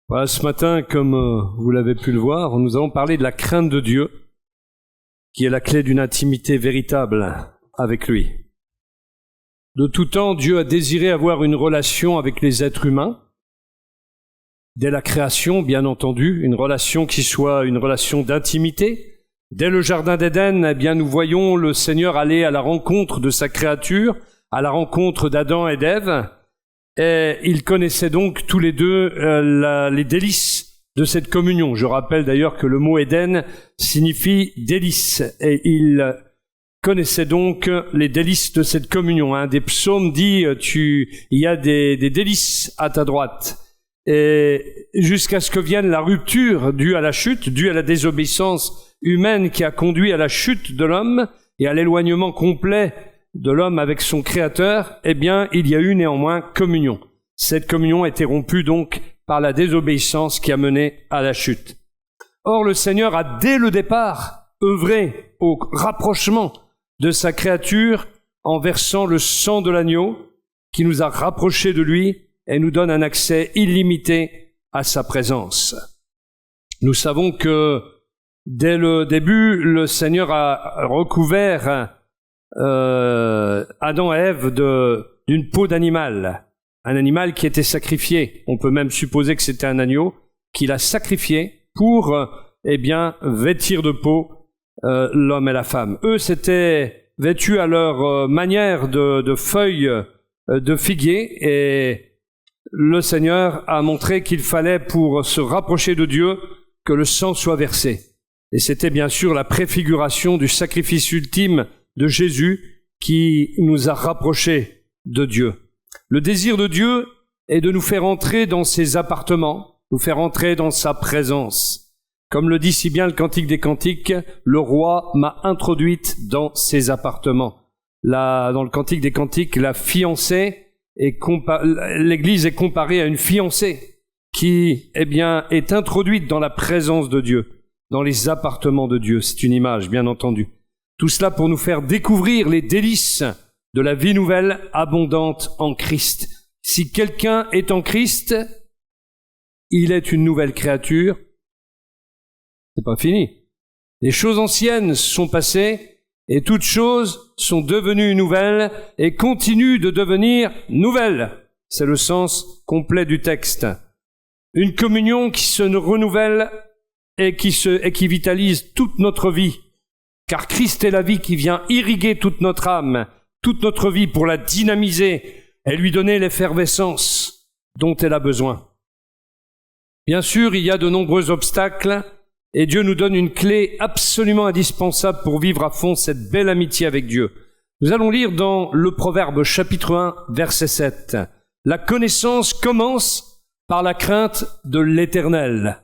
Voilà, ce matin, comme vous l'avez pu le voir, nous allons parler de la crainte de Dieu, qui est la clé d'une intimité véritable avec lui. De tout temps, Dieu a désiré avoir une relation avec les êtres humains. Dès la création, bien entendu, une relation qui soit une relation d'intimité. Dès le jardin d'Éden, eh bien, nous voyons le Seigneur aller à la rencontre de sa créature, à la rencontre d'Adam et d'Ève. Et ils connaissaient donc tous les deux les délices de cette communion. Je rappelle d'ailleurs que le mot Éden signifie délices. Et ils connaissaient donc les délices de cette communion. Un des psaumes dit il y a des délices à ta droite. Et jusqu'à ce que vienne la rupture due à la chute, due à la désobéissance humaine qui a conduit à la chute de l'homme et à l'éloignement complet de l'homme avec son Créateur, eh bien, il y a eu néanmoins communion. Cette communion a été rompue donc par la désobéissance qui a mené à la chute. Or, le Seigneur a dès le départ œuvré au rapprochement de sa créature en versant le sang de l'agneau qui nous a rapprochés de lui et nous donne un accès illimité à sa présence. Nous savons que dès le début, le Seigneur a recouvert Adam et Ève d'une peau d'animal, un animal qui était sacrifié. On peut même supposer que c'était un agneau qu'il a sacrifié pour, vêtir de peau l'homme et la femme. Eux, s'étaient vêtus à leur manière de feuilles de figuier, et le Seigneur a montré qu'il fallait, pour se rapprocher de Dieu, que le sang soit versé. Et c'était bien sûr la préfiguration du sacrifice ultime de Jésus qui nous a rapprochés de Dieu. Le désir de Dieu est de nous faire entrer dans ses appartements, nous faire entrer dans sa présence. Comme le dit si bien le Cantique des Cantiques, le roi m'a introduite dans ses appartements. Là, dans le Cantique des Cantiques, la fiancée l'Église est comparée à une fiancée qui, est introduite dans la présence de Dieu, dans les appartements de Dieu. C'est une image, bien entendu. Tout cela pour nous faire découvrir les délices de la vie nouvelle abondante en Christ. Si quelqu'un est en Christ, il est une nouvelle créature. C'est pas fini. Les choses anciennes sont passées et toutes choses sont devenues nouvelles et continuent de devenir nouvelles. C'est le sens complet du texte. Une communion qui se renouvelle et qui vitalise toute notre vie. Car Christ est la vie qui vient irriguer toute notre âme, toute notre vie pour la dynamiser et lui donner l'effervescence dont elle a besoin. Bien sûr, il y a de nombreux obstacles et Dieu nous donne une clé absolument indispensable pour vivre à fond cette belle amitié avec Dieu. Nous allons lire dans le Proverbe chapitre 1, verset 7. La connaissance commence par la crainte de l'Éternel.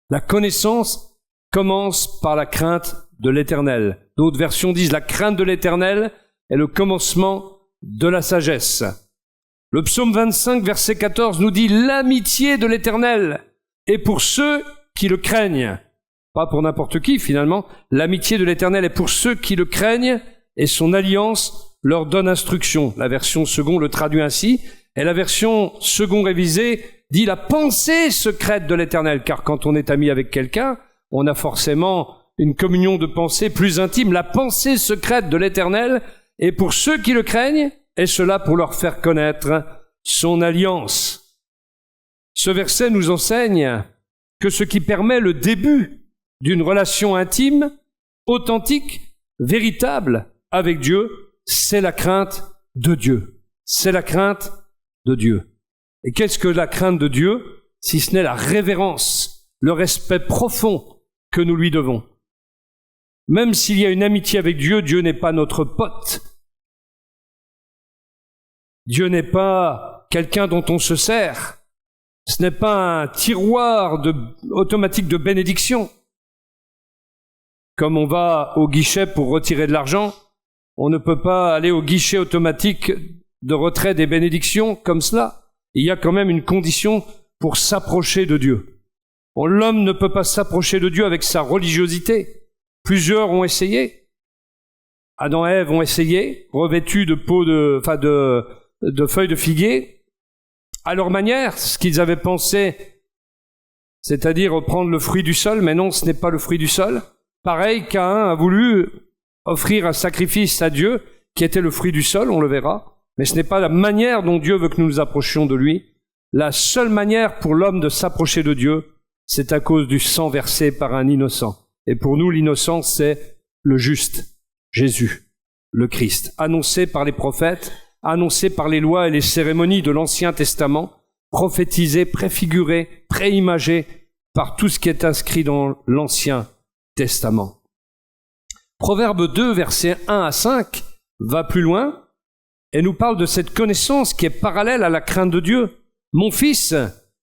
La connaissance commence par la crainte de l'Éternel. D'autres versions disent la crainte de l'Éternel est le commencement de la sagesse. Le psaume 25, verset 14 nous dit l'amitié de l'Éternel est pour ceux qui le craignent. Pas pour n'importe qui finalement. L'amitié de l'Éternel est pour ceux qui le craignent et son alliance leur donne instruction. La version second le traduit ainsi et la version second révisée dit la pensée secrète de l'Éternel, car quand on est ami avec quelqu'un, on a forcément une communion de pensée plus intime. La pensée secrète de l'Éternel est pour ceux qui le craignent, et cela pour leur faire connaître son alliance. Ce verset nous enseigne que ce qui permet le début d'une relation intime, authentique, véritable avec Dieu, c'est la crainte de Dieu. C'est la crainte de Dieu. Et qu'est-ce que la crainte de Dieu, si ce n'est la révérence, le respect profond que nous lui devons? Même s'il y a une amitié avec Dieu, Dieu n'est pas notre pote. Dieu n'est pas quelqu'un dont on se sert. Ce n'est pas un tiroir automatique de bénédiction. Comme on va au guichet pour retirer de l'argent, on ne peut pas aller au guichet automatique de retrait des bénédictions comme cela. Il y a quand même une condition pour s'approcher de Dieu. L'homme ne peut pas s'approcher de Dieu avec sa religiosité. Plusieurs ont essayé. Adam et Ève ont essayé, revêtus de peau de feuilles de figuier, à leur manière, ce qu'ils avaient pensé c'est-à-dire prendre le fruit du sol, mais non, ce n'est pas le fruit du sol. Pareil, Caïn a voulu offrir un sacrifice à Dieu qui était le fruit du sol, on le verra, mais ce n'est pas la manière dont Dieu veut que nous nous approchions de lui. La seule manière pour l'homme de s'approcher de Dieu, c'est à cause du sang versé par un innocent. Et pour nous, l'innocent, c'est le juste, Jésus, le Christ, annoncé par les prophètes, annoncé par les lois et les cérémonies de l'Ancien Testament, prophétisé, préfiguré, préimagé par tout ce qui est inscrit dans l'Ancien Testament. Proverbe 2, versets 1 à 5, va plus loin et nous parle de cette connaissance qui est parallèle à la crainte de Dieu. Mon fils,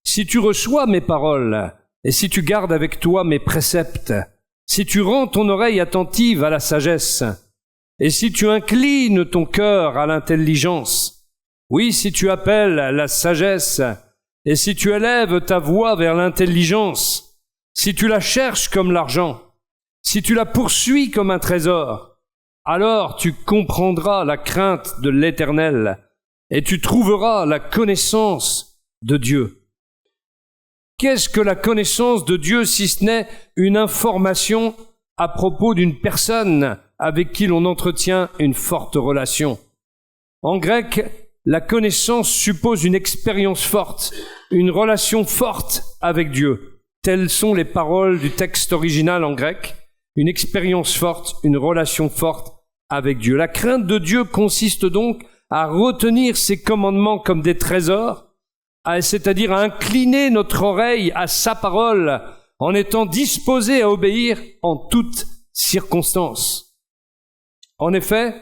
si tu reçois mes paroles et si tu gardes avec toi mes préceptes, si tu rends ton oreille attentive à la sagesse, et si tu inclines ton cœur à l'intelligence, oui, si tu appelles la sagesse, et si tu élèves ta voix vers l'intelligence, si tu la cherches comme l'argent, si tu la poursuis comme un trésor, alors tu comprendras la crainte de l'Éternel, et tu trouveras la connaissance de Dieu. Qu'est-ce que la connaissance de Dieu si ce n'est une information à propos d'une personne avec qui l'on entretient une forte relation? En grec, la connaissance suppose une expérience forte, une relation forte avec Dieu. Telles sont les paroles du texte original en grec. Une expérience forte, une relation forte avec Dieu. La crainte de Dieu consiste donc à retenir ses commandements comme des trésors, c'est-à-dire à incliner notre oreille à sa parole en étant disposé à obéir en toutes circonstances. En effet,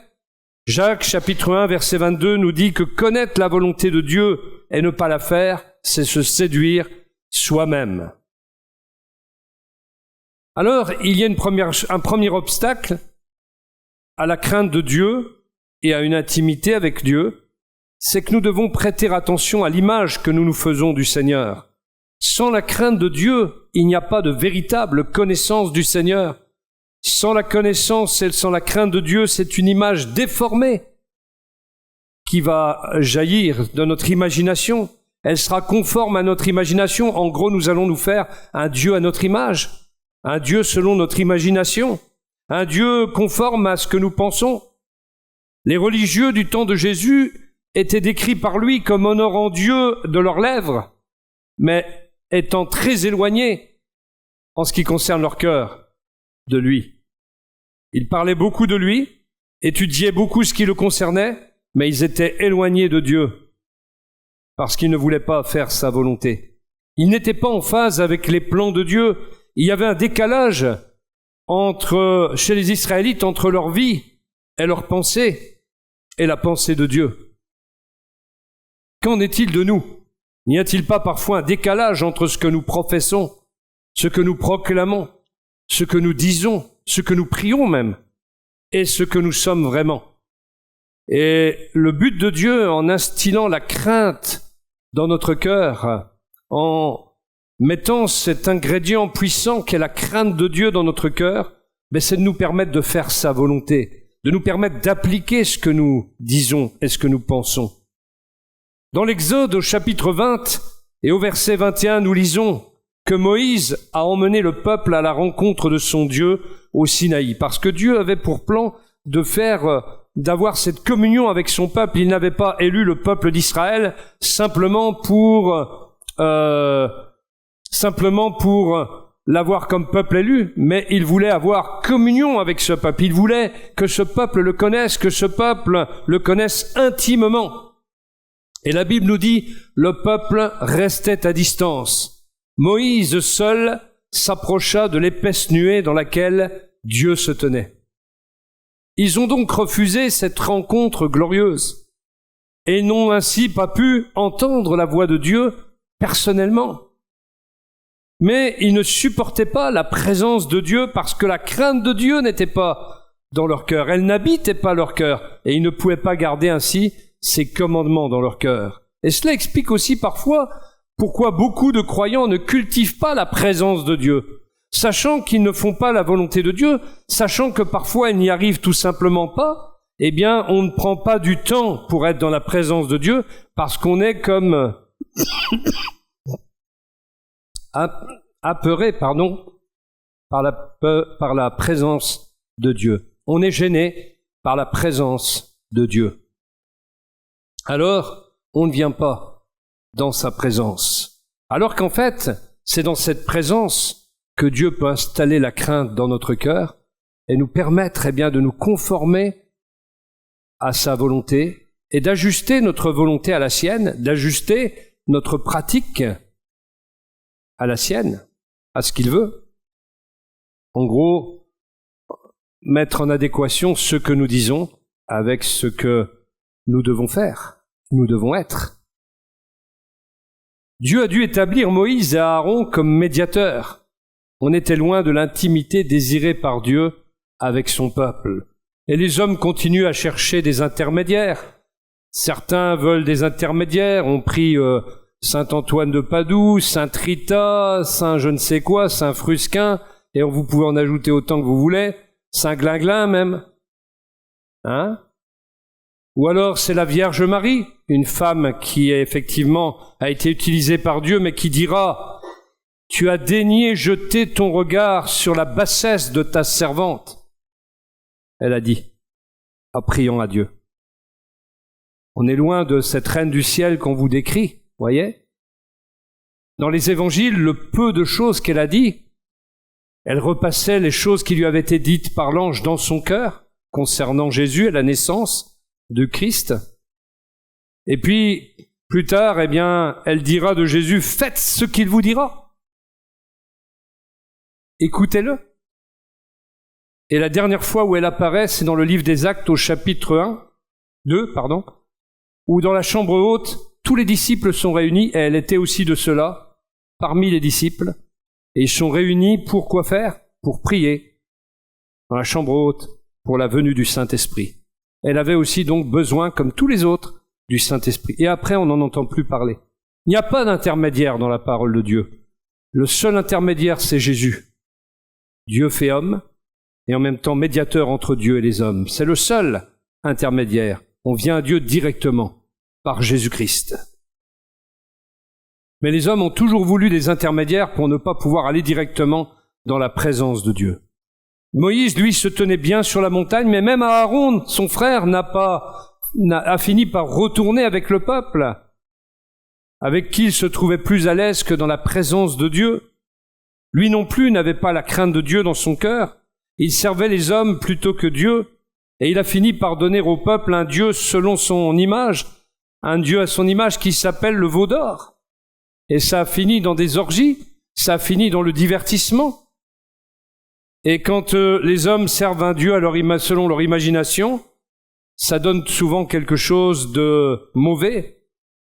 Jacques chapitre 1 verset 22 nous dit que connaître la volonté de Dieu et ne pas la faire, c'est se séduire soi-même. Alors, il y a un premier obstacle à la crainte de Dieu et à une intimité avec Dieu, c'est que nous devons prêter attention à l'image que nous nous faisons du Seigneur. Sans la crainte de Dieu, il n'y a pas de véritable connaissance du Seigneur. Sans la connaissance et sans la crainte de Dieu, c'est une image déformée qui va jaillir de notre imagination. Elle sera conforme à notre imagination. En gros, nous allons nous faire un Dieu à notre image, un Dieu selon notre imagination, un Dieu conforme à ce que nous pensons. Les religieux du temps de Jésus étaient décrits par lui comme honorant Dieu de leurs lèvres, mais étant très éloignés en ce qui concerne leur cœur de lui. Ils parlaient beaucoup de lui, étudiaient beaucoup ce qui le concernait, mais ils étaient éloignés de Dieu parce qu'ils ne voulaient pas faire sa volonté. Ils n'étaient pas en phase avec les plans de Dieu. Il y avait un décalage chez les Israélites entre leur vie et leur pensée et la pensée de Dieu. Qu'en est-il de nous? N'y a-t-il pas parfois un décalage entre ce que nous professons, ce que nous proclamons, ce que nous disons, ce que nous prions même, et ce que nous sommes vraiment? Et le but de Dieu, en instillant la crainte dans notre cœur, en mettant cet ingrédient puissant qu'est la crainte de Dieu dans notre cœur, c'est de nous permettre de faire sa volonté, de nous permettre d'appliquer ce que nous disons et ce que nous pensons. Dans l'Exode au chapitre 20 et au verset 21, nous lisons que Moïse a emmené le peuple à la rencontre de son Dieu au Sinaï, parce que Dieu avait pour plan d'avoir cette communion avec son peuple. Il n'avait pas élu le peuple d'Israël simplement pour l'avoir comme peuple élu, mais il voulait avoir communion avec ce peuple. Il voulait que ce peuple le connaisse, que ce peuple le connaisse intimement. Et la Bible nous dit, le peuple restait à distance. Moïse seul s'approcha de l'épaisse nuée dans laquelle Dieu se tenait. Ils ont donc refusé cette rencontre glorieuse et n'ont ainsi pas pu entendre la voix de Dieu personnellement. Mais ils ne supportaient pas la présence de Dieu parce que la crainte de Dieu n'était pas dans leur cœur. Elle n'habitait pas leur cœur et ils ne pouvaient pas garder ainsi ses commandements dans leur cœur. Et cela explique aussi parfois pourquoi beaucoup de croyants ne cultivent pas la présence de Dieu, sachant qu'ils ne font pas la volonté de Dieu, sachant que parfois ils n'y arrivent tout simplement pas. Eh bien, on ne prend pas du temps pour être dans la présence de Dieu parce qu'on est comme apeuré, par la présence de Dieu. On est gêné par la présence de Dieu. Alors, on ne vient pas dans sa présence. Alors qu'en fait, c'est dans cette présence que Dieu peut installer la crainte dans notre cœur et nous permettre de nous conformer à sa volonté et d'ajuster notre volonté à la sienne, d'ajuster notre pratique à la sienne, à ce qu'il veut. En gros, mettre en adéquation ce que nous disons avec ce que nous devons faire, nous devons être. Dieu a dû établir Moïse et Aaron comme médiateurs. On était loin de l'intimité désirée par Dieu avec son peuple. Et les hommes continuent à chercher des intermédiaires. Certains veulent des intermédiaires, ont pris Saint Antoine de Padoue, Saint Rita, Saint je ne sais quoi, Saint Frusquin, et vous pouvez en ajouter autant que vous voulez, Saint Glinglin même. Ou alors c'est la Vierge Marie, une femme qui effectivement a été utilisée par Dieu, mais qui dira « Tu as daigné jeter ton regard sur la bassesse de ta servante ». Elle a dit, en priant à Dieu. On est loin de cette reine du ciel qu'on vous décrit, voyez. Dans les évangiles, le peu de choses qu'elle a dit, elle repassait les choses qui lui avaient été dites par l'ange dans son cœur, concernant Jésus et la naissance de Christ. Et puis, plus tard, elle dira de Jésus, faites ce qu'il vous dira. Écoutez-le. Et la dernière fois où elle apparaît, c'est dans le livre des Actes au chapitre 2, où dans la chambre haute, tous les disciples sont réunis, et elle était aussi de ceux-là, parmi les disciples, et ils sont réunis pour quoi faire? Pour prier, dans la chambre haute, pour la venue du Saint-Esprit. Elle avait aussi donc besoin, comme tous les autres, du Saint-Esprit. Et après, on n'en entend plus parler. Il n'y a pas d'intermédiaire dans la parole de Dieu. Le seul intermédiaire, c'est Jésus. Dieu fait homme, et en même temps médiateur entre Dieu et les hommes. C'est le seul intermédiaire. On vient à Dieu directement, par Jésus-Christ. Mais les hommes ont toujours voulu des intermédiaires pour ne pas pouvoir aller directement dans la présence de Dieu. Moïse, lui, se tenait bien sur la montagne, mais même Aaron, son frère, a fini par retourner avec le peuple, avec qui il se trouvait plus à l'aise que dans la présence de Dieu. Lui non plus n'avait pas la crainte de Dieu dans son cœur. Il servait les hommes plutôt que Dieu, et il a fini par donner au peuple un Dieu selon son image, un Dieu à son image qui s'appelle le veau d'or. Et ça a fini dans des orgies, ça a fini dans le divertissement. Et quand les hommes servent un Dieu selon leur imagination, ça donne souvent quelque chose de mauvais,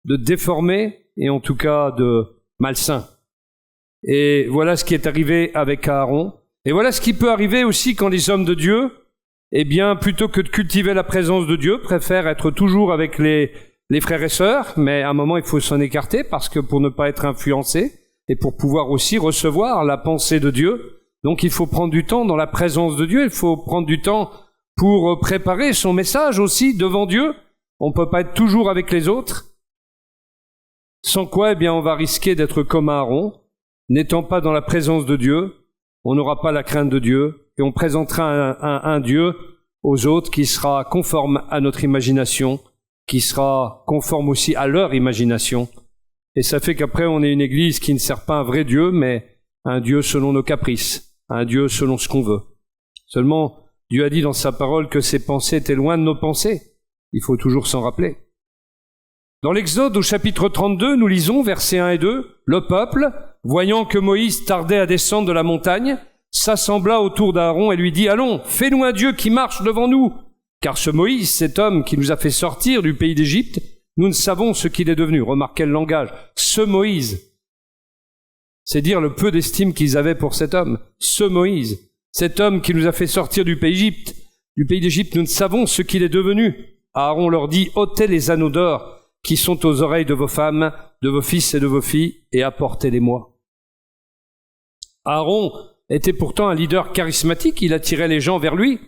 de déformé, et en tout cas de malsain. Et voilà ce qui est arrivé avec Aaron. Et voilà ce qui peut arriver aussi quand les hommes de Dieu, plutôt que de cultiver la présence de Dieu, préfèrent être toujours avec les frères et sœurs, mais à un moment il faut s'en écarter parce que pour ne pas être influencé et pour pouvoir aussi recevoir la pensée de Dieu, donc il faut prendre du temps dans la présence de Dieu, il faut prendre du temps pour préparer son message aussi devant Dieu. On ne peut pas être toujours avec les autres, sans quoi on va risquer d'être comme Aaron, n'étant pas dans la présence de Dieu. On n'aura pas la crainte de Dieu et on présentera un Dieu aux autres qui sera conforme à notre imagination, qui sera conforme aussi à leur imagination. Et ça fait qu'après on est une église qui ne sert pas un vrai Dieu, mais un Dieu selon nos caprices, un Dieu selon ce qu'on veut. Seulement, Dieu a dit dans sa parole que ses pensées étaient loin de nos pensées. Il faut toujours s'en rappeler. Dans l'Exode au chapitre 32, nous lisons versets 1 et 2, « Le peuple, voyant que Moïse tardait à descendre de la montagne, s'assembla autour d'Aaron et lui dit, « Allons, fais-nous un Dieu qui marche devant nous, car ce Moïse, cet homme qui nous a fait sortir du pays d'Égypte, nous ne savons ce qu'il est devenu. » Remarquez le langage. Ce Moïse, c'est dire le peu d'estime qu'ils avaient pour cet homme. Ce Moïse, cet homme qui nous a fait sortir du pays d'Égypte, nous ne savons ce qu'il est devenu. Aaron leur dit, « ôtez les anneaux d'or qui sont aux oreilles de vos femmes, de vos fils et de vos filles, et apportez-les-moi. » Aaron était pourtant un leader charismatique, il attirait les gens vers lui,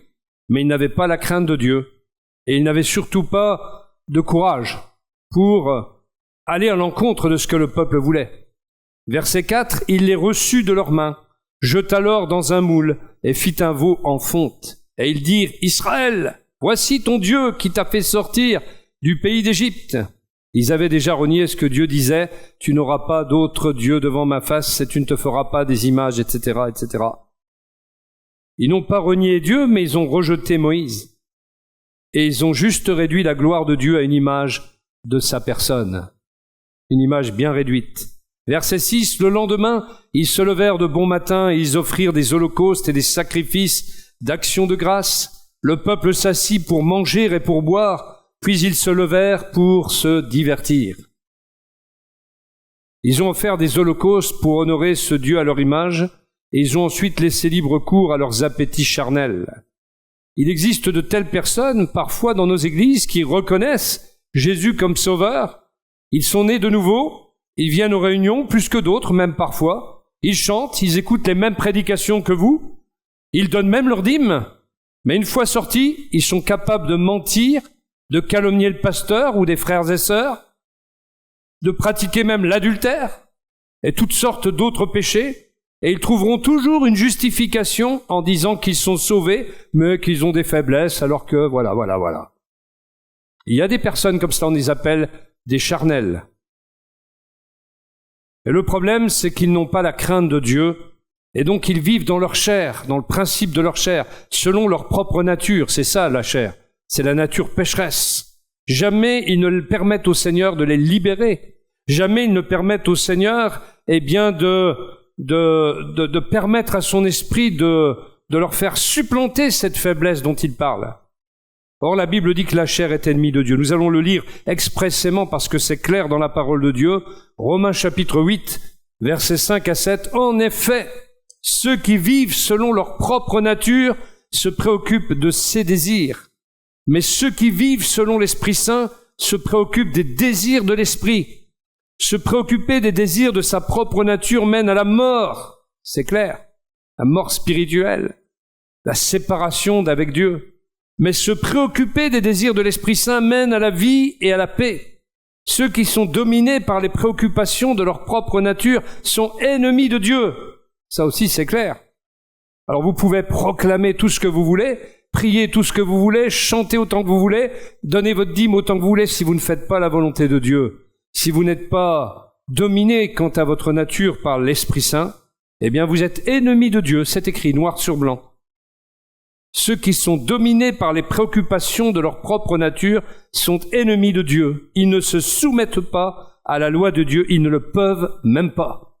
mais il n'avait pas la crainte de Dieu, et il n'avait surtout pas de courage pour aller à l'encontre de ce que le peuple voulait. Verset 4, il les reçut de leurs mains, jeta l'or dans un moule et fit un veau en fonte. Et ils dirent, Israël, voici ton Dieu qui t'a fait sortir du pays d'Égypte. Ils avaient déjà renié ce que Dieu disait, tu n'auras pas d'autre Dieu devant ma face et tu ne te feras pas des images, etc., etc. Ils n'ont pas renié Dieu, mais ils ont rejeté Moïse. Et ils ont juste réduit la gloire de Dieu à une image de sa personne. Une image bien réduite. Verset 6, le lendemain, ils se levèrent de bon matin et ils offrirent des holocaustes et des sacrifices d'action de grâce. Le peuple s'assit pour manger et pour boire, puis ils se levèrent pour se divertir. Ils ont offert des holocaustes pour honorer ce Dieu à leur image, et ils ont ensuite laissé libre cours à leurs appétits charnels. Il existe de telles personnes, parfois dans nos églises, qui reconnaissent Jésus comme sauveur. Ils sont nés de nouveau, ils viennent aux réunions, plus que d'autres, même parfois. Ils chantent, ils écoutent les mêmes prédications que vous. Ils donnent même leur dîme. Mais une fois sortis, ils sont capables de mentir, de calomnier le pasteur ou des frères et sœurs, de pratiquer même l'adultère et toutes sortes d'autres péchés. Et ils trouveront toujours une justification en disant qu'ils sont sauvés, mais qu'ils ont des faiblesses, alors que voilà. Il y a des personnes comme ça, on les appelle des charnels. Et le problème, c'est qu'ils n'ont pas la crainte de Dieu, et donc ils vivent dans leur chair, dans le principe de leur chair, selon leur propre nature. C'est ça, la chair. C'est la nature pécheresse. Jamais ils ne permettent au Seigneur de les libérer. Jamais ils ne permettent au Seigneur, de permettre à son esprit de leur faire supplanter cette faiblesse dont il parle. Or, la Bible dit que la chair est ennemie de Dieu. Nous allons le lire expressément parce que c'est clair dans la parole de Dieu. Romains chapitre 8, versets 5 à 7. En effet, ceux qui vivent selon leur propre nature se préoccupent de ses désirs. Mais ceux qui vivent selon l'Esprit Saint se préoccupent des désirs de l'Esprit. Se préoccuper des désirs de sa propre nature mène à la mort, c'est clair, la mort spirituelle, la séparation d'avec Dieu. Mais se préoccuper des désirs de l'Esprit Saint mène à la vie et à la paix. Ceux qui sont dominés par les préoccupations de leur propre nature sont ennemis de Dieu. Ça aussi, c'est clair. Alors vous pouvez proclamer tout ce que vous voulez, prier tout ce que vous voulez, chanter autant que vous voulez, donner votre dîme autant que vous voulez si vous ne faites pas la volonté de Dieu. Si vous n'êtes pas dominé quant à votre nature par l'Esprit Saint, eh bien vous êtes ennemis de Dieu, c'est écrit noir sur blanc. Ceux qui sont dominés par les préoccupations de leur propre nature sont ennemis de Dieu. Ils ne se soumettent pas à la loi de Dieu, ils ne le peuvent même pas.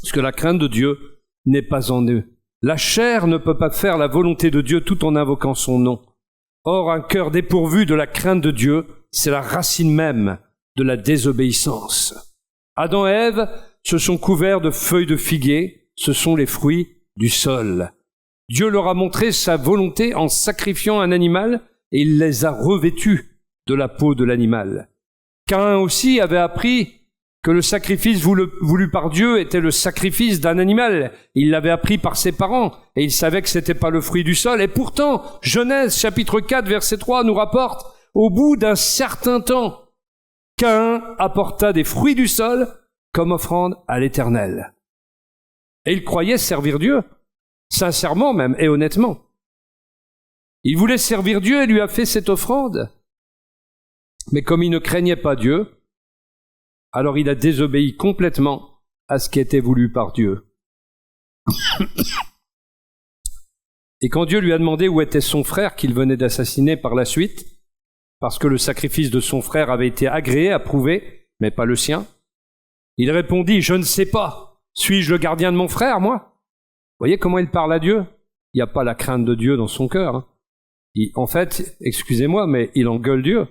Parce que la crainte de Dieu n'est pas en eux. La chair ne peut pas faire la volonté de Dieu tout en invoquant son nom. Or, un cœur dépourvu de la crainte de Dieu, c'est la racine même de la désobéissance. Adam et Ève se sont couverts de feuilles de figuier, ce sont les fruits du sol. Dieu leur a montré sa volonté en sacrifiant un animal et il les a revêtus de la peau de l'animal. Caïn aussi avait appris que le sacrifice voulu par Dieu était le sacrifice d'un animal. Il l'avait appris par ses parents et il savait que c'était pas le fruit du sol. Et pourtant, Genèse chapitre 4 verset 3 nous rapporte, au bout d'un certain temps, Caïn apporta des fruits du sol comme offrande à l'Éternel. Et il croyait servir Dieu, sincèrement même et honnêtement. Il voulait servir Dieu et lui a fait cette offrande. Mais comme il ne craignait pas Dieu, alors il a désobéi complètement à ce qui était voulu par Dieu. Et quand Dieu lui a demandé où était son frère qu'il venait d'assassiner par la suite, parce que le sacrifice de son frère avait été agréé, approuvé, mais pas le sien, il répondit, « Je ne sais pas. Suis-je le gardien de mon frère, moi ?» Vous voyez comment il parle à Dieu? Il n'y a pas la crainte de Dieu dans son cœur. Hein. En fait, excusez-moi, mais il engueule Dieu.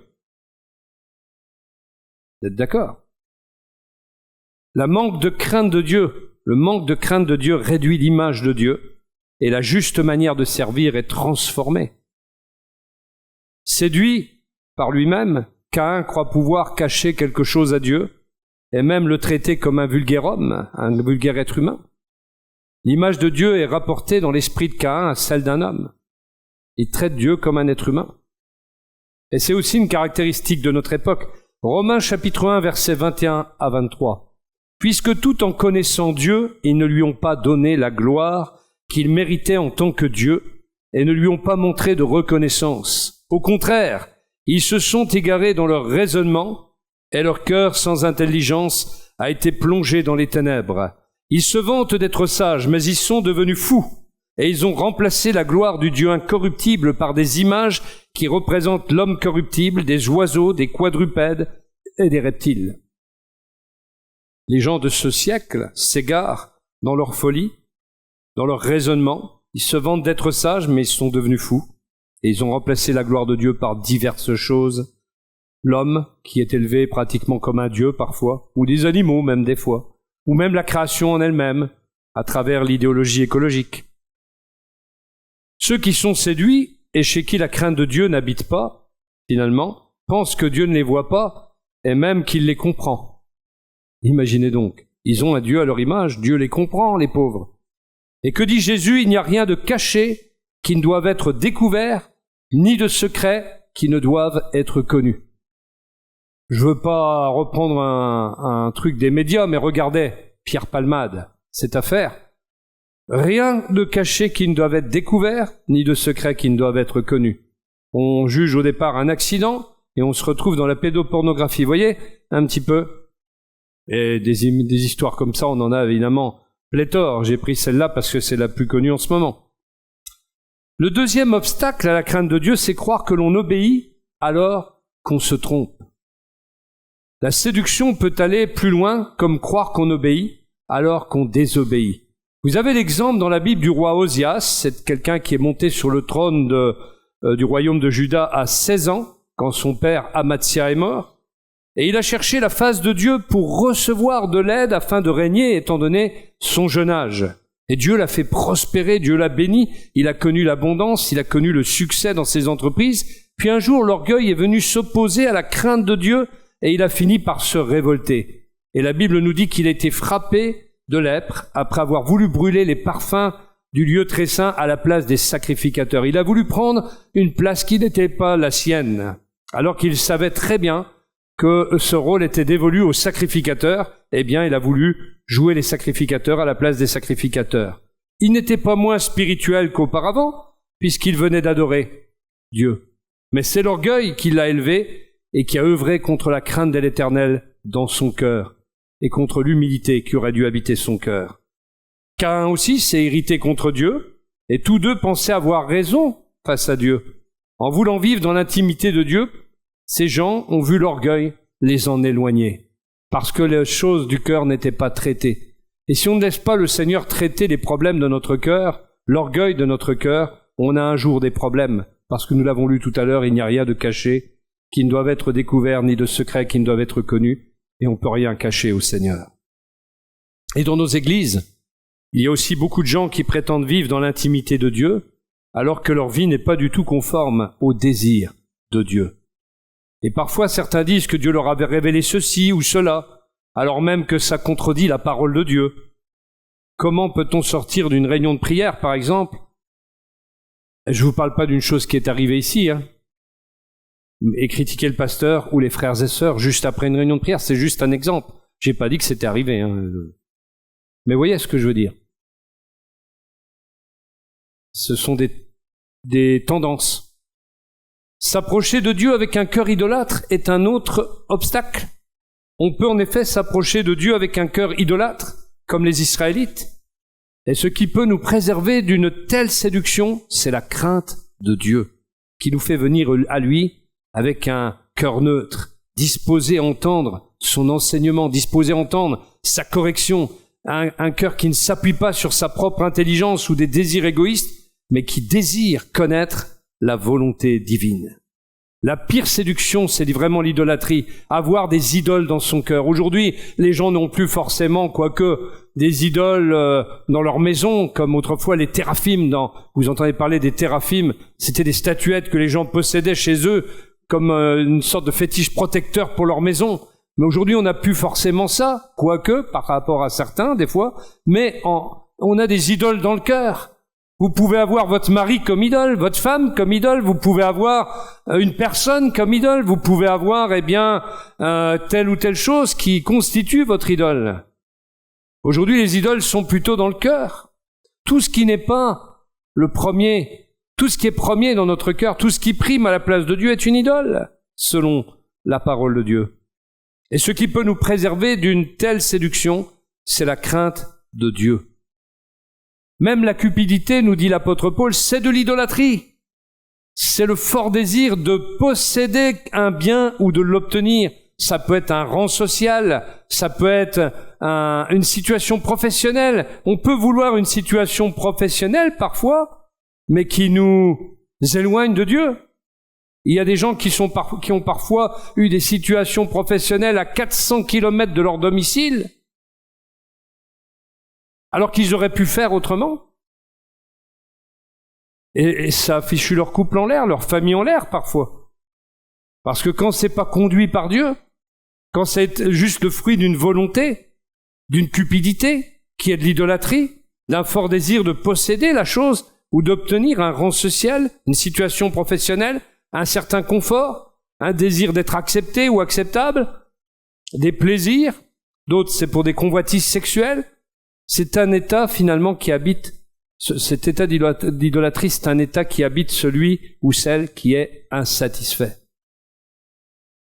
Vous êtes d'accord? Le manque de crainte de Dieu réduit l'image de Dieu, et la juste manière de servir est transformée. Séduit par lui-même, Caïn croit pouvoir cacher quelque chose à Dieu, et même le traiter comme un vulgaire homme, un vulgaire être humain. L'image de Dieu est rapportée dans l'esprit de Caïn à celle d'un homme. Il traite Dieu comme un être humain. Et c'est aussi une caractéristique de notre époque. Romains chapitre 1, versets 21 à 23. puisque tout en connaissant Dieu, ils ne lui ont pas donné la gloire qu'il méritait en tant que Dieu, et ne lui ont pas montré de reconnaissance. Au contraire, ils se sont égarés dans leur raisonnement, et leur cœur sans intelligence a été plongé dans les ténèbres. Ils se vantent d'être sages, mais ils sont devenus fous, et ils ont remplacé la gloire du Dieu incorruptible par des images qui représentent l'homme corruptible, des oiseaux, des quadrupèdes et des reptiles. Les gens de ce siècle s'égarent dans leur folie, dans leur raisonnement. Ils se vantent d'être sages, mais ils sont devenus fous. Et ils ont remplacé la gloire de Dieu par diverses choses. L'homme, qui est élevé pratiquement comme un dieu parfois, ou des animaux même des fois, ou même la création en elle-même, à travers l'idéologie écologique. Ceux qui sont séduits, et chez qui la crainte de Dieu n'habite pas, finalement, pensent que Dieu ne les voit pas, et même qu'il les comprend. Imaginez donc, ils ont un Dieu à leur image, Dieu les comprend, les pauvres. Et que dit Jésus? Il n'y a rien de caché qui ne doive être découvert, ni de secret qui ne doivent être connus. Je veux pas reprendre un truc des médias, mais regardez, Pierre Palmade, cette affaire. Rien de caché qui ne doivent être découvert, ni de secret qui ne doivent être connus. On juge au départ un accident, et on se retrouve dans la pédopornographie. Vous voyez, un petit peu. Et des histoires comme ça, on en a évidemment pléthore. J'ai pris celle-là parce que c'est la plus connue en ce moment. Le deuxième obstacle à la crainte de Dieu, c'est croire que l'on obéit alors qu'on se trompe. La séduction peut aller plus loin, comme croire qu'on obéit alors qu'on désobéit. Vous avez l'exemple dans la Bible du roi Osias, c'est quelqu'un qui est monté sur le trône du royaume de Juda à 16 ans, quand son père Amatsia est mort. Et il a cherché la face de Dieu pour recevoir de l'aide afin de régner, étant donné son jeune âge. Et Dieu l'a fait prospérer, Dieu l'a béni, il a connu l'abondance, il a connu le succès dans ses entreprises. Puis un jour, l'orgueil est venu s'opposer à la crainte de Dieu et il a fini par se révolter. Et la Bible nous dit qu'il a été frappé de lèpre après avoir voulu brûler les parfums du lieu très saint à la place des sacrificateurs. Il a voulu prendre une place qui n'était pas la sienne, alors qu'il savait très bien que ce rôle était dévolu aux sacrificateurs. Eh bien, il a voulu jouer les sacrificateurs à la place des sacrificateurs. Il n'était pas moins spirituel qu'auparavant, puisqu'il venait d'adorer Dieu. Mais c'est l'orgueil qui l'a élevé et qui a œuvré contre la crainte de l'Éternel dans son cœur et contre l'humilité qui aurait dû habiter son cœur. Caïn aussi s'est irrité contre Dieu, et tous deux pensaient avoir raison face à Dieu. En voulant vivre dans l'intimité de Dieu, ces gens ont vu l'orgueil les en éloigner, parce que les choses du cœur n'étaient pas traitées. Et si on ne laisse pas le Seigneur traiter les problèmes de notre cœur, l'orgueil de notre cœur, on a un jour des problèmes, parce que nous l'avons lu tout à l'heure, il n'y a rien de caché qui ne doivent être découverts, ni de secrets qui ne doivent être connus, et on ne peut rien cacher au Seigneur. Et dans nos églises, il y a aussi beaucoup de gens qui prétendent vivre dans l'intimité de Dieu, alors que leur vie n'est pas du tout conforme au désir de Dieu. Et parfois certains disent que Dieu leur avait révélé ceci ou cela, alors même que ça contredit la parole de Dieu. Comment peut-on sortir d'une réunion de prière, par exemple? Je ne vous parle pas d'une chose qui est arrivée ici, et critiquer le pasteur ou les frères et sœurs juste après une réunion de prière, c'est juste un exemple. J'ai pas dit que c'était arrivé. Mais vous voyez ce que je veux dire. Ce sont des tendances. S'approcher de Dieu avec un cœur idolâtre est un autre obstacle. On peut en effet s'approcher de Dieu avec un cœur idolâtre, comme les Israélites. Et ce qui peut nous préserver d'une telle séduction, c'est la crainte de Dieu, qui nous fait venir à lui avec un cœur neutre, disposé à entendre son enseignement, disposé à entendre sa correction, un cœur qui ne s'appuie pas sur sa propre intelligence ou des désirs égoïstes, mais qui désire connaître la volonté divine. La pire séduction, c'est vraiment l'idolâtrie, avoir des idoles dans son cœur. Aujourd'hui, les gens n'ont plus forcément, quoique, des idoles dans leur maison, comme autrefois les téraphimes. Vous entendez parler des téraphimes, c'était des statuettes que les gens possédaient chez eux, comme une sorte de fétiche protecteur pour leur maison. Mais aujourd'hui, on n'a plus forcément ça, quoique, par rapport à certains, des fois, mais on a des idoles dans le cœur. Vous pouvez avoir votre mari comme idole, votre femme comme idole, vous pouvez avoir une personne comme idole, vous pouvez avoir, telle ou telle chose qui constitue votre idole. Aujourd'hui, les idoles sont plutôt dans le cœur. Tout ce qui n'est pas le premier, tout ce qui est premier dans notre cœur, tout ce qui prime à la place de Dieu est une idole, selon la parole de Dieu. Et ce qui peut nous préserver d'une telle séduction, c'est la crainte de Dieu. Même la cupidité, nous dit l'apôtre Paul, c'est de l'idolâtrie. C'est le fort désir de posséder un bien ou de l'obtenir. Ça peut être un rang social, ça peut être une situation professionnelle. On peut vouloir une situation professionnelle parfois, mais qui nous éloigne de Dieu. Il y a des gens qui ont parfois eu des situations professionnelles à 400 kilomètres de leur domicile, alors qu'ils auraient pu faire autrement. Et ça a fichu leur couple en l'air, leur famille en l'air parfois. Parce que quand c'est pas conduit par Dieu, quand c'est juste le fruit d'une volonté, d'une cupidité, qui est de l'idolâtrie, d'un fort désir de posséder la chose ou d'obtenir un rang social, une situation professionnelle, un certain confort, un désir d'être accepté ou acceptable, des plaisirs, d'autres c'est pour des convoitises sexuelles, c'est un état finalement qui habite. Cet état d'idolâtrie, c'est un état qui habite celui ou celle qui est insatisfait.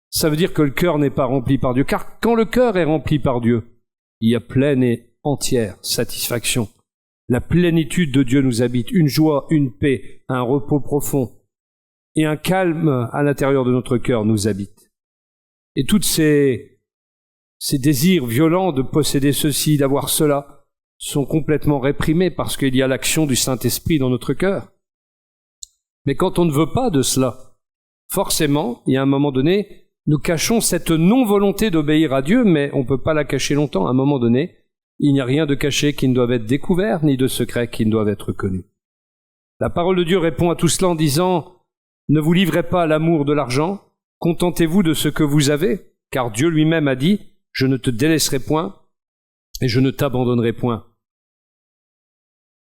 Ça veut dire que le cœur n'est pas rempli par Dieu, car quand le cœur est rempli par Dieu, il y a pleine et entière satisfaction. La plénitude de Dieu nous habite, une joie, une paix, un repos profond et un calme à l'intérieur de notre cœur nous habitent. Et tous ces désirs violents de posséder ceci, d'avoir cela, sont complètement réprimés parce qu'il y a l'action du Saint-Esprit dans notre cœur. Mais quand on ne veut pas de cela, forcément, il y a un moment donné, nous cachons cette non-volonté d'obéir à Dieu, mais on ne peut pas la cacher longtemps. À un moment donné, il n'y a rien de caché qui ne doive être découvert, ni de secret qui ne doive être connu. La parole de Dieu répond à tout cela en disant « Ne vous livrez pas à l'amour de l'argent, contentez-vous de ce que vous avez, car Dieu lui-même a dit « Je ne te délaisserai point, et je ne t'abandonnerai point. »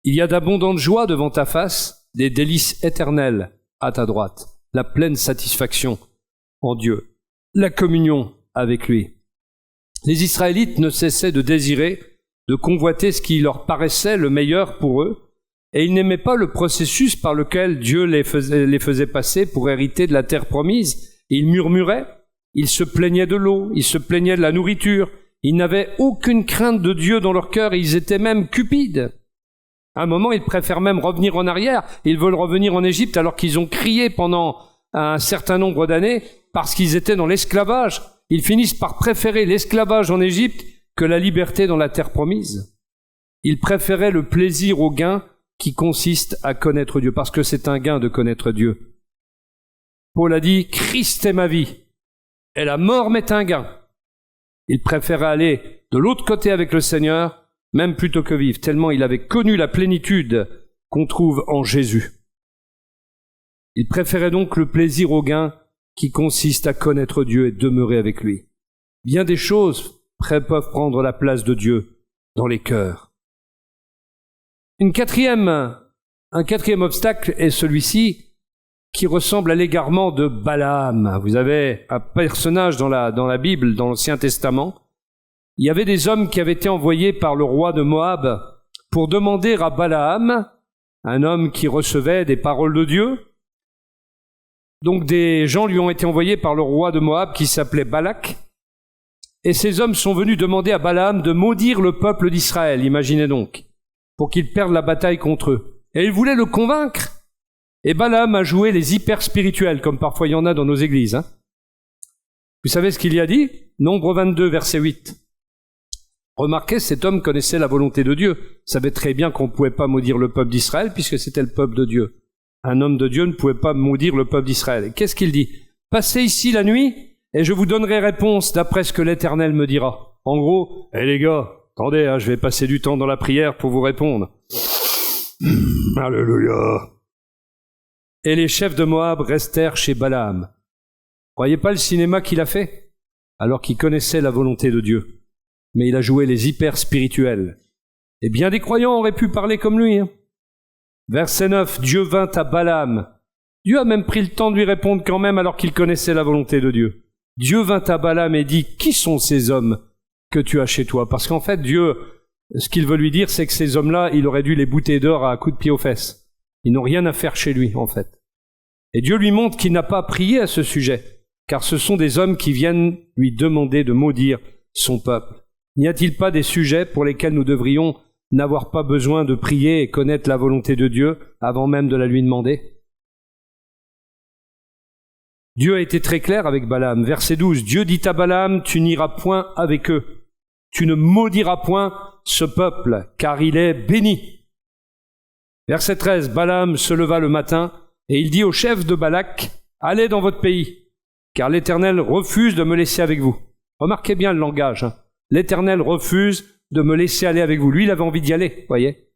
Il y a d'abondantes joies devant ta face, des délices éternelles à ta droite, la pleine satisfaction en Dieu, la communion avec lui. Les Israélites ne cessaient de désirer, de convoiter ce qui leur paraissait le meilleur pour eux, et ils n'aimaient pas le processus par lequel Dieu les faisait passer pour hériter de la terre promise. Ils murmuraient, ils se plaignaient de l'eau, ils se plaignaient de la nourriture, ils n'avaient aucune crainte de Dieu dans leur cœur, et ils étaient même cupides. À un moment, ils préfèrent même revenir en arrière. Ils veulent revenir en Égypte alors qu'ils ont crié pendant un certain nombre d'années parce qu'ils étaient dans l'esclavage. Ils finissent par préférer l'esclavage en Égypte que la liberté dans la terre promise. Ils préféraient le plaisir au gain qui consiste à connaître Dieu, parce que c'est un gain de connaître Dieu. Paul a dit « Christ est ma vie, et la mort m'est un gain ». Il préférait aller de l'autre côté avec le Seigneur, même plutôt que vivre, tellement il avait connu la plénitude qu'on trouve en Jésus. Il préférait donc le plaisir au gain qui consiste à connaître Dieu et demeurer avec lui. Bien des choses peuvent prendre la place de Dieu dans les cœurs. Un quatrième obstacle est celui-ci qui ressemble à l'égarement de Balaam. Vous avez un personnage dans la Bible, dans l'Ancien Testament. Il y avait des hommes qui avaient été envoyés par le roi de Moab pour demander à Balaam, un homme qui recevait des paroles de Dieu. Donc des gens lui ont été envoyés par le roi de Moab qui s'appelait Balak. Et ces hommes sont venus demander à Balaam de maudire le peuple d'Israël, imaginez donc, pour qu'il perde la bataille contre eux. Et ils voulaient le convaincre. Et Balaam a joué les hyper spirituels, comme parfois il y en a dans nos églises. Vous savez ce qu'il y a dit? Nombre 22, verset 8. Remarquez, cet homme connaissait la volonté de Dieu, savait très bien qu'on ne pouvait pas maudire le peuple d'Israël puisque c'était le peuple de Dieu. Un homme de Dieu ne pouvait pas maudire le peuple d'Israël. Et qu'est-ce qu'il dit? Passez ici la nuit et je vous donnerai réponse d'après ce que l'Éternel me dira. En gros, les gars, attendez, je vais passer du temps dans la prière pour vous répondre. Alléluia. Et les chefs de Moab restèrent chez Balaam. Croyez pas le cinéma qu'il a fait, alors qu'il connaissait la volonté de Dieu. Mais il a joué les hyper spirituels. Et bien des croyants auraient pu parler comme lui. Verset 9, Dieu vint à Balaam. Dieu a même pris le temps de lui répondre quand même alors qu'il connaissait la volonté de Dieu. Dieu vint à Balaam et dit, qui sont ces hommes que tu as chez toi? Parce qu'en fait, Dieu Ce qu'il veut lui dire, c'est que ces hommes-là, il aurait dû les bouter dehors à coups de pied aux fesses. Ils n'ont rien à faire chez lui, en fait. Et Dieu lui montre qu'il n'a pas prié à ce sujet, car ce sont des hommes qui viennent lui demander de maudire son peuple. N'y a-t-il pas des sujets pour lesquels nous devrions n'avoir pas besoin de prier et connaître la volonté de Dieu avant même de la lui demander? Dieu a été très clair avec Balaam. Verset 12, Dieu dit à Balaam, tu n'iras point avec eux. Tu ne maudiras point ce peuple, car il est béni. Verset 13, Balaam se leva le matin et il dit au chef de Balak, allez dans votre pays, car l'Éternel refuse de me laisser avec vous. Remarquez bien le langage. L'Éternel refuse de me laisser aller avec vous. Lui, il avait envie d'y aller, voyez.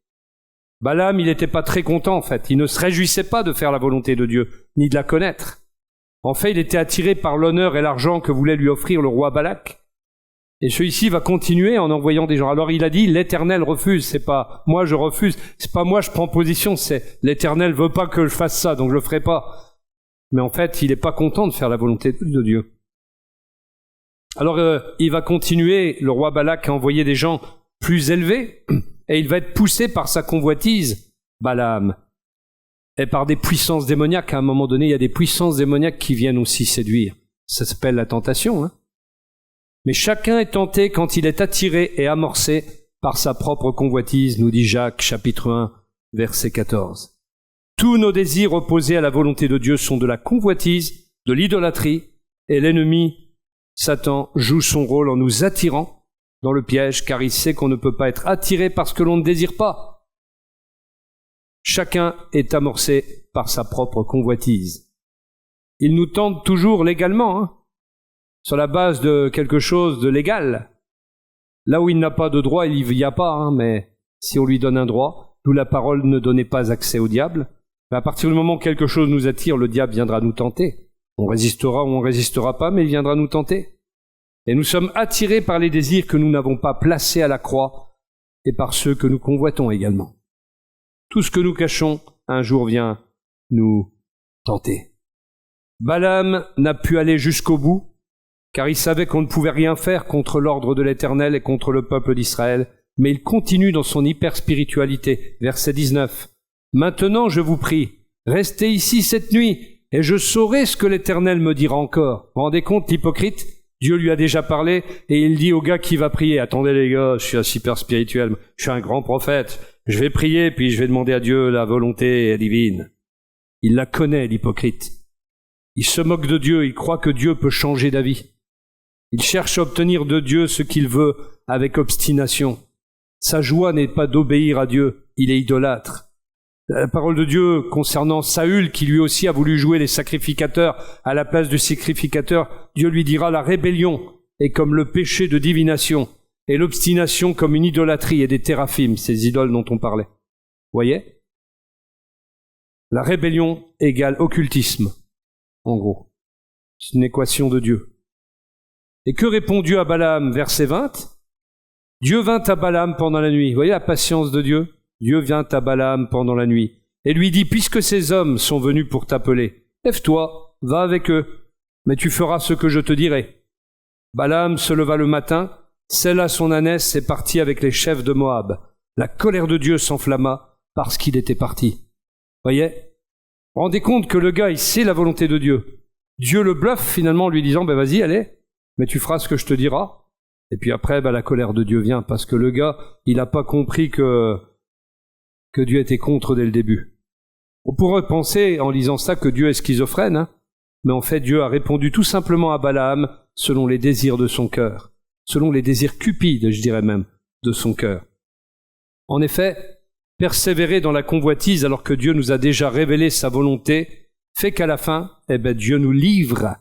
Balaam, il n'était pas très content, en fait. Il ne se réjouissait pas de faire la volonté de Dieu, ni de la connaître. En fait, il était attiré par l'honneur et l'argent que voulait lui offrir le roi Balak. Et celui-ci va continuer en envoyant des gens. Alors il a dit, l'Éternel refuse, c'est pas moi je refuse, c'est pas moi je prends position, c'est l'Éternel veut pas que je fasse ça, donc je le ferai pas. Mais en fait, il n'est pas content de faire la volonté de Dieu. Alors il va continuer, le roi Balak, à envoyer des gens plus élevés, et il va être poussé par sa convoitise, Balaam, et par des puissances démoniaques. À un moment donné, il y a des puissances démoniaques qui viennent aussi séduire. Ça s'appelle la tentation, hein. Mais chacun est tenté quand il est attiré et amorcé par sa propre convoitise, nous dit Jacques, chapitre 1, verset 14. Tous nos désirs opposés à la volonté de Dieu sont de la convoitise, de l'idolâtrie, et l'ennemi, Satan, joue son rôle en nous attirant dans le piège, car il sait qu'on ne peut pas être attiré parce que l'on ne désire pas. Chacun est amorcé par sa propre convoitise. Il nous tente toujours légalement, hein, sur la base de quelque chose de légal. Là où il n'a pas de droit, il n'y a pas, hein, mais si on lui donne un droit, d'où la parole ne donnait pas accès au diable, mais à partir du moment où quelque chose nous attire, le diable viendra nous tenter. On résistera ou on résistera pas, mais il viendra nous tenter. Et nous sommes attirés par les désirs que nous n'avons pas placés à la croix et par ceux que nous convoitons également. Tout ce que nous cachons, un jour vient nous tenter. Balaam n'a pu aller jusqu'au bout, car il savait qu'on ne pouvait rien faire contre l'ordre de l'Éternel et contre le peuple d'Israël, mais il continue dans son hyperspiritualité. Verset 19. Maintenant, je vous prie, restez ici cette nuit, et je saurai ce que l'Éternel me dira encore. Vous rendez compte, l'hypocrite? Dieu lui a déjà parlé, et il dit au gars qui va prier, attendez les gars, je suis un hyper spirituel, je suis un grand prophète, je vais prier, puis je vais demander à Dieu la volonté divine. Il la connaît, l'hypocrite. Il se moque de Dieu, il croit que Dieu peut changer d'avis. Il cherche à obtenir de Dieu ce qu'il veut avec obstination. Sa joie n'est pas d'obéir à Dieu, il est idolâtre. La parole de Dieu concernant Saül, qui lui aussi a voulu jouer les sacrificateurs à la place du sacrificateur, Dieu lui dira la rébellion est comme le péché de divination, et l'obstination comme une idolâtrie et des théraphim, ces idoles dont on parlait. Voyez? La rébellion égale occultisme, en gros. C'est une équation de Dieu. Et que répond Dieu à Balaam, verset 20? Dieu vint à Balaam pendant la nuit. Vous voyez la patience de Dieu? Dieu vient à Balaam pendant la nuit et lui dit, puisque ces hommes sont venus pour t'appeler, lève-toi, va avec eux, mais tu feras ce que je te dirai. Balaam se leva le matin, sella son ânesse et partit avec les chefs de Moab. La colère de Dieu s'enflamma parce qu'il était parti. Voyez? Rendez compte que le gars, il sait la volonté de Dieu. Dieu le bluffe finalement en lui disant, vas-y, allez, mais tu feras ce que je te dirai. Et puis après, la colère de Dieu vient, parce que le gars, il n'a pas compris que Dieu était contre dès le début. On pourrait penser, en lisant ça, que Dieu est schizophrène, hein, mais en fait, Dieu a répondu tout simplement à Balaam selon les désirs de son cœur, selon les désirs cupides, je dirais même, de son cœur. En effet, persévérer dans la convoitise alors que Dieu nous a déjà révélé sa volonté fait qu'à la fin, Dieu nous livre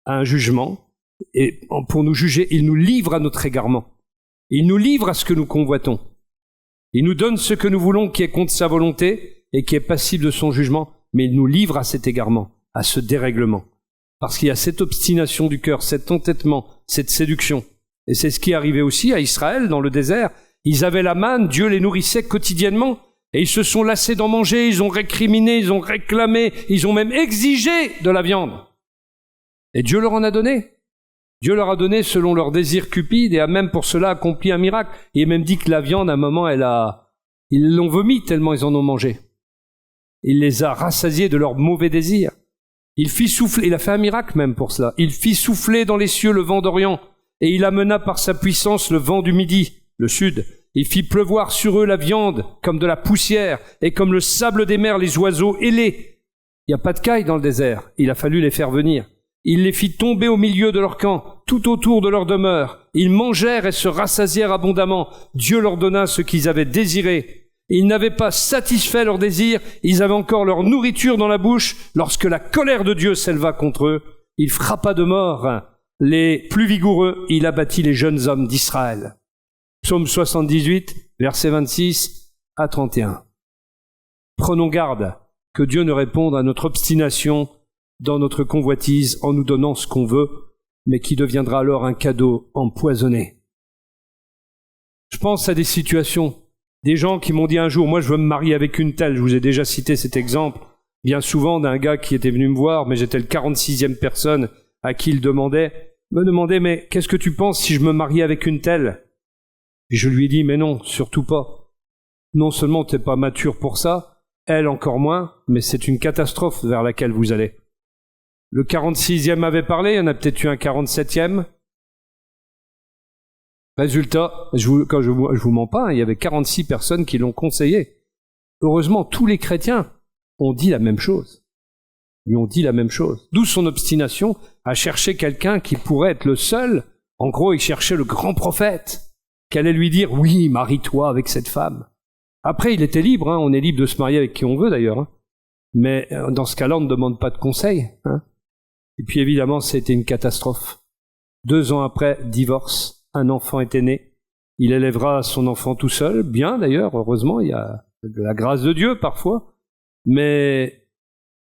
à un jugement, et pour nous juger, il nous livre à notre égarement. Il nous livre à ce que nous convoitons. Il nous donne ce que nous voulons qui est contre sa volonté et qui est passible de son jugement, mais il nous livre à cet égarement, à ce dérèglement. Parce qu'il y a cette obstination du cœur, cet entêtement, cette séduction. Et c'est ce qui est arrivé aussi à Israël dans le désert. Ils avaient la manne, Dieu les nourrissait quotidiennement, et ils se sont lassés d'en manger, ils ont récriminé, ils ont réclamé, ils ont même exigé de la viande. Et Dieu leur en a donné. Dieu leur a donné selon leur désir cupide et a même pour cela accompli un miracle. Il est même dit que la viande, à un moment, ils l'ont vomi tellement ils en ont mangé. Il les a rassasiés de leurs mauvais désirs. Il a fait un miracle même pour cela. Il fit souffler dans les cieux le vent d'Orient, et il amena par sa puissance le vent du Midi, le Sud. Il fit pleuvoir sur eux la viande comme de la poussière, et comme le sable des mers les oiseaux ailés. Il n'y a pas de caille dans le désert, il a fallu les faire venir. Il les fit tomber au milieu de leur camp, tout autour de leur demeure. Ils mangèrent et se rassasièrent abondamment. Dieu leur donna ce qu'ils avaient désiré. Ils n'avaient pas satisfait leurs désirs, ils avaient encore leur nourriture dans la bouche, lorsque la colère de Dieu s'éleva contre eux. Il frappa de mort les plus vigoureux, il abattit les jeunes hommes d'Israël. Psaume 78, versets 26 à 31. Prenons garde que Dieu ne réponde à notre obstination dans notre convoitise en nous donnant ce qu'on veut, mais qui deviendra alors un cadeau empoisonné. Je pense à des situations. Des gens qui m'ont dit un jour, moi je veux me marier avec une telle, je vous ai déjà cité cet exemple, bien souvent d'un gars qui était venu me voir, mais j'étais le 46e personne à qui il me demandait, mais qu'est-ce que tu penses si je me mariais avec une telle? Et je lui ai dit, mais non, surtout pas. Non seulement t'es pas mature pour ça, elle encore moins, mais c'est une catastrophe vers laquelle vous allez. Le 46e avait parlé, il y en a peut-être eu un 47e. Résultat, je vous mens pas, il y avait 46 personnes qui l'ont conseillé. Heureusement, tous les chrétiens ont dit la même chose. Lui ont dit la même chose. D'où son obstination à chercher quelqu'un qui pourrait être le seul. En gros, il cherchait le grand prophète, qui allait lui dire, oui, marie-toi avec cette femme. Après, il était libre, on est libre de se marier avec qui on veut d'ailleurs. Mais dans ce cas-là, on ne demande pas de conseil. Et puis évidemment, c'était une catastrophe. 2 ans après, divorce. Un enfant était né, il élèvera son enfant tout seul, bien d'ailleurs, heureusement, il y a de la grâce de Dieu parfois, mais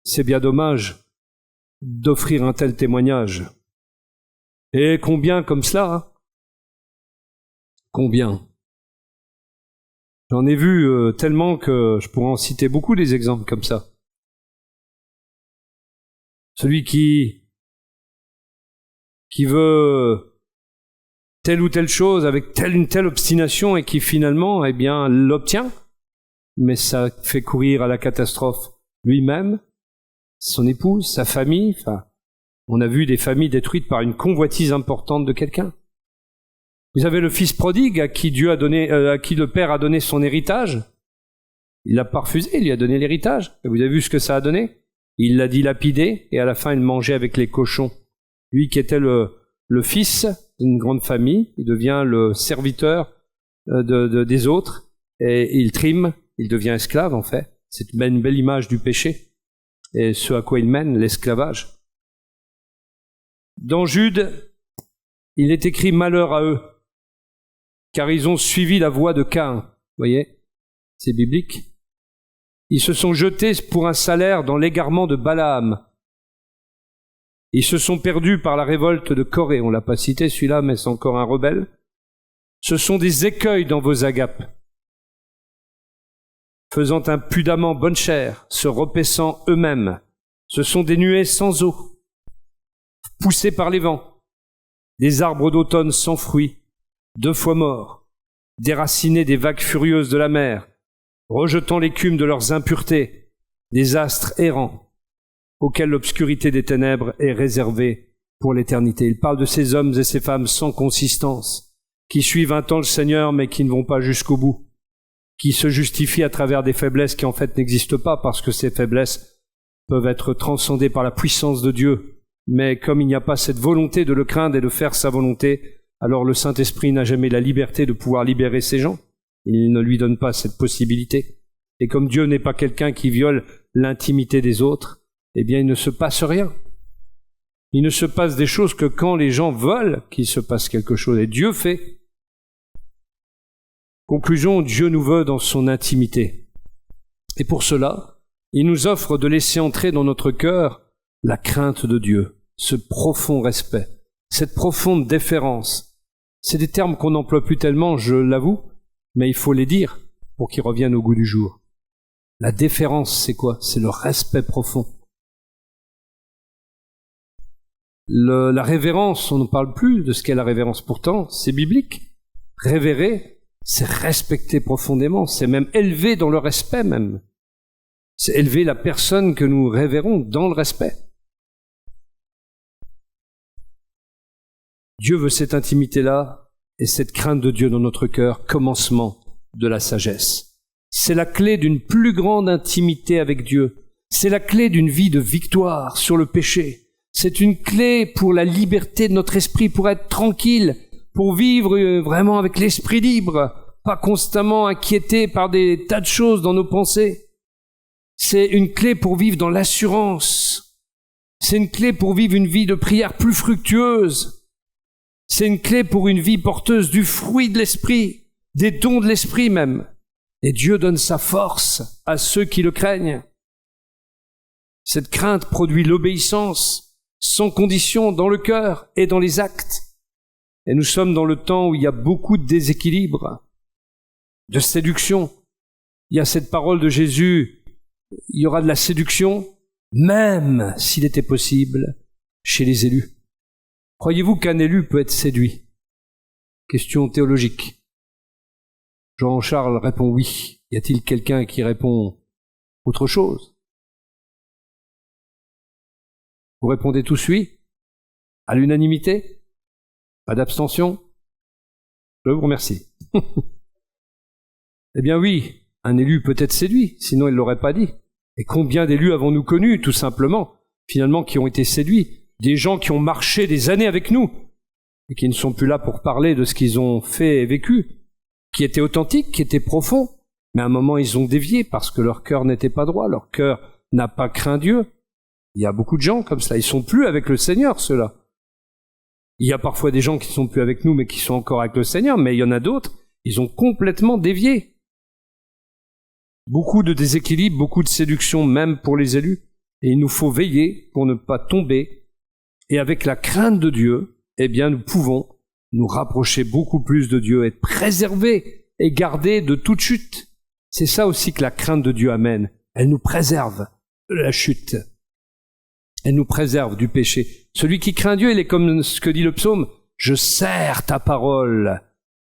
c'est bien dommage d'offrir un tel témoignage. Et combien comme cela, Combien? J'en ai vu tellement que je pourrais en citer beaucoup des exemples comme ça. Celui qui veut telle ou telle chose avec une telle obstination et qui finalement, l'obtient, mais ça fait courir à la catastrophe lui-même, son épouse, sa famille. On a vu des familles détruites par une convoitise importante de quelqu'un. Vous avez le fils prodigue à qui le père a donné son héritage. Il l'a pas refusé, il lui a donné l'héritage. Et vous avez vu ce que ça a donné? Il l'a dilapidé et à la fin il mangeait avec les cochons. Lui qui était le fils d'une grande famille, il devient le serviteur des autres et il trime, il devient esclave en fait. C'est une belle image du péché et ce à quoi il mène, l'esclavage. Dans Jude, il est écrit malheur à eux, car ils ont suivi la voie de Caïn. Vous voyez, c'est biblique. Ils se sont jetés pour un salaire dans l'égarement de Balaam. Ils se sont perdus par la révolte de Corée. On l'a pas cité celui-là, mais c'est encore un rebelle. Ce sont des écueils dans vos agapes, faisant impudemment bonne chère, se repaissant eux-mêmes. Ce sont des nuées sans eau, poussés par les vents, des arbres d'automne sans fruits, 2 fois morts, déracinés des vagues furieuses de la mer, rejetant l'écume de leurs impuretés, des astres errants, auxquels l'obscurité des ténèbres est réservée pour l'éternité. Il parle de ces hommes et ces femmes sans consistance, qui suivent un temps le Seigneur mais qui ne vont pas jusqu'au bout, qui se justifient à travers des faiblesses qui en fait n'existent pas parce que ces faiblesses peuvent être transcendées par la puissance de Dieu. Mais comme il n'y a pas cette volonté de le craindre et de faire sa volonté, alors le Saint-Esprit n'a jamais la liberté de pouvoir libérer ces gens. Il ne lui donne pas cette possibilité. Et comme Dieu n'est pas quelqu'un qui viole l'intimité des autres, eh bien il ne se passe rien. Il ne se passe des choses que quand les gens veulent qu'il se passe quelque chose. Et Dieu fait. Conclusion, Dieu nous veut dans son intimité. Et pour cela, il nous offre de laisser entrer dans notre cœur la crainte de Dieu, ce profond respect, cette profonde déférence. C'est des termes qu'on n'emploie plus tellement, je l'avoue, mais il faut les dire pour qu'ils reviennent au goût du jour. La déférence, c'est quoi? C'est le respect profond. La révérence, on ne parle plus de ce qu'est la révérence. Pourtant, c'est biblique. Révérer, c'est respecter profondément, c'est même élever dans le respect même. C'est élever la personne que nous révérons dans le respect. Dieu veut cette intimité-là et cette crainte de Dieu dans notre cœur, commencement de la sagesse. C'est la clé d'une plus grande intimité avec Dieu. C'est la clé d'une vie de victoire sur le péché. C'est une clé pour la liberté de notre esprit, pour être tranquille, pour vivre vraiment avec l'esprit libre, pas constamment inquiété par des tas de choses dans nos pensées. C'est une clé pour vivre dans l'assurance. C'est une clé pour vivre une vie de prière plus fructueuse. C'est une clé pour une vie porteuse du fruit de l'esprit, des dons de l'esprit même. Et Dieu donne sa force à ceux qui le craignent. Cette crainte produit l'obéissance, sans condition, dans le cœur et dans les actes. Et nous sommes dans le temps où il y a beaucoup de déséquilibre, de séduction. Il y a cette parole de Jésus, il y aura de la séduction, même s'il était possible, chez les élus. Croyez-vous qu'un élu peut être séduit? Question théologique. Jean-Charles répond oui. Y a-t-il quelqu'un qui répond autre chose? Vous répondez tous oui? À l'unanimité? Pas d'abstention? Je vous remercie. Eh bien oui, un élu peut être séduit, sinon il ne l'aurait pas dit. Et combien d'élus avons-nous connus, tout simplement, finalement, qui ont été séduits? Des gens qui ont marché des années avec nous, et qui ne sont plus là pour parler de ce qu'ils ont fait et vécu, qui étaient authentiques, qui étaient profonds, mais à un moment ils ont dévié parce que leur cœur n'était pas droit, leur cœur n'a pas craint Dieu. Il y a beaucoup de gens comme ça, ils sont plus avec le Seigneur, ceux-là. Il y a parfois des gens qui sont plus avec nous, mais qui sont encore avec le Seigneur, mais il y en a d'autres, ils ont complètement dévié. Beaucoup de déséquilibre, beaucoup de séduction, même pour les élus, et il nous faut veiller pour ne pas tomber. Et avec la crainte de Dieu, eh bien, nous pouvons nous rapprocher beaucoup plus de Dieu, être préservés et gardés de toute chute. C'est ça aussi que la crainte de Dieu amène. Elle nous préserve de la chute. Elle nous préserve du péché. Celui qui craint Dieu, il est comme ce que dit le psaume. Je serre ta parole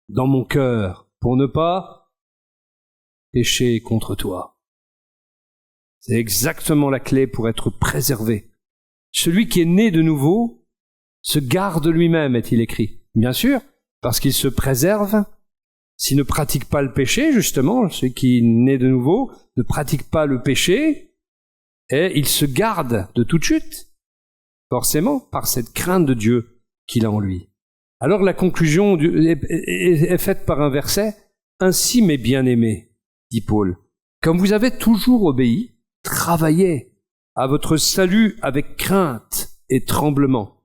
dans mon cœur pour ne pas pécher contre toi. C'est exactement la clé pour être préservé. Celui qui est né de nouveau se garde lui-même, est-il écrit. Bien sûr, parce qu'il se préserve. S'il ne pratique pas le péché, justement, celui qui est né de nouveau ne pratique pas le péché, et il se garde de toute chute, forcément, par cette crainte de Dieu qu'il a en lui. Alors la conclusion est faite par un verset. « Ainsi, mes bien-aimés, dit Paul, comme vous avez toujours obéi, travaillez à votre salut avec crainte et tremblement,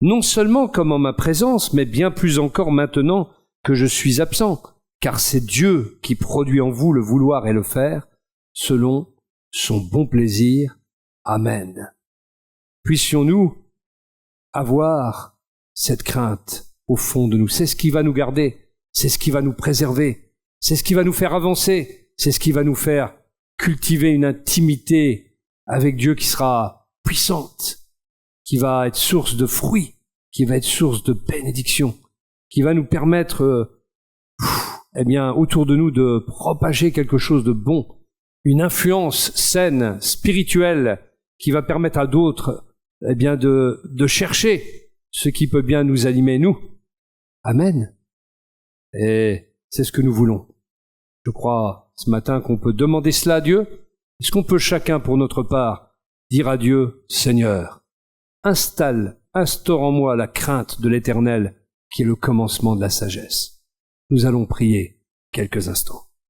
non seulement comme en ma présence, mais bien plus encore maintenant que je suis absent, car c'est Dieu qui produit en vous le vouloir et le faire, selon son bon plaisir. Amen. » Puissions-nous avoir cette crainte au fond de nous. C'est ce qui va nous garder, c'est ce qui va nous préserver, c'est ce qui va nous faire avancer, c'est ce qui va nous faire cultiver une intimité avec Dieu qui sera puissante, qui va être source de fruits, qui va être source de bénédiction, qui va nous permettre, eh bien, autour de nous de propager quelque chose de bon, une influence saine, spirituelle, qui va permettre à d'autres, eh bien, de chercher ce qui peut bien nous animer, nous. Amen. Et c'est ce que nous voulons. Je crois ce matin qu'on peut demander cela à Dieu. Est-ce qu'on peut chacun, pour notre part, dire à Dieu, Seigneur, instaure en moi la crainte de l'Éternel, qui est le commencement de la sagesse. Nous allons prier quelques instants.